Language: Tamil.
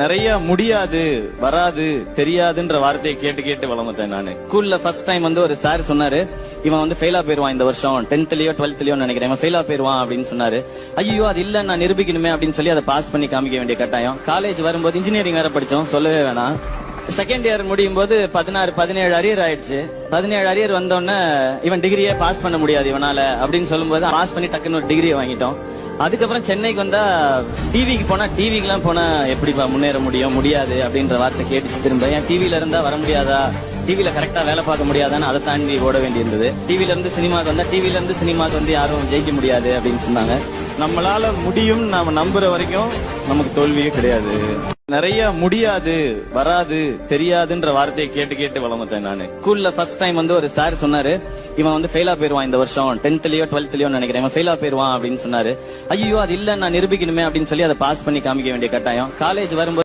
நிறைய முடியாது வராது தெரியாதுன்ற வார்த்தையை கேட்டு கேட்டு வளர்ந்துட்டேன் நானு. ஸ்கூல்ல ஃபர்ஸ்ட் டைம் ஒரு சார் சொன்னாரு, இவன் ஃபெயிலா போயிருவான் இந்த வருஷம் 10th-லயோ 12th-லயோ நினைக்கிறேன், இவன் ஃபெயிலா போயிருவான் அப்படின்னு சொன்னாரு. ஐயோ அது இல்ல நான் நிரூபிக்கணுமே அப்படின்னு சொல்லி அதை பாஸ் பண்ணி காமிக்க வேண்டிய கட்டாயம். காலேஜ் வரும்போது இன்ஜினியரிங் வேற படிச்சோம், சொல்லவே வேணாம். செகண்ட் இயர் முடியும் போது 17 அரியர் ஆயிடுச்சு. 17 அரியர் வந்தோடனே இவன் டிகிரியே பாஸ் பண்ண முடியாது இவனால அப்படின்னு சொல்லும்போது பாஸ் பண்ணி டக்குன்னு ஒரு டிகிரியை வாங்கிட்டோம். அதுக்கப்புறம் சென்னைக்கு வந்தா டிவிக்கு எல்லாம் போனா எப்படி முன்னேற முடியாது அப்படின்ற வார்த்தை கேட்டுச்சு. திரும்ப ஏன் டிவில இருந்தா வர முடியாதா, டிவில கரெக்டா வேலை பார்க்க முடியாதான்னு அதை தாண்டி ஓட வேண்டியிருந்தது. டிவில இருந்து சினிமாக்கு வந்து யாரும் ஜெயிக்க முடியாது அப்படின்னு சொன்னாங்க. நம்மளால முடியும் நாம நம்புற வரைக்கும் நமக்கு தோல்வியே கிடையாது. நிறைய முடியாது வராது தெரியாதுன்ற வார்த்தையை கேட்டு கேட்டு வளர்ந்துட்டேன் நானு. ஸ்கூல்ல ஃபர்ஸ்ட் டைம் ஒரு சார் சொன்னாரு, இவன் ஃபெயிலா போயிருவான் இந்த வருஷம் 10th-லயோ 12th-லயோ நினைக்கிறேன், இவன் ஃபெயிலா போயிருவான் அப்படின்னு சொன்னாரு. ஐயோ அது இல்ல நான் நிரூபிக்கணுமே அப்படின்னு சொல்லி அதை பாஸ் பண்ணி காமிக்க வேண்டிய கட்டாயம். காலேஜ் வரும்போது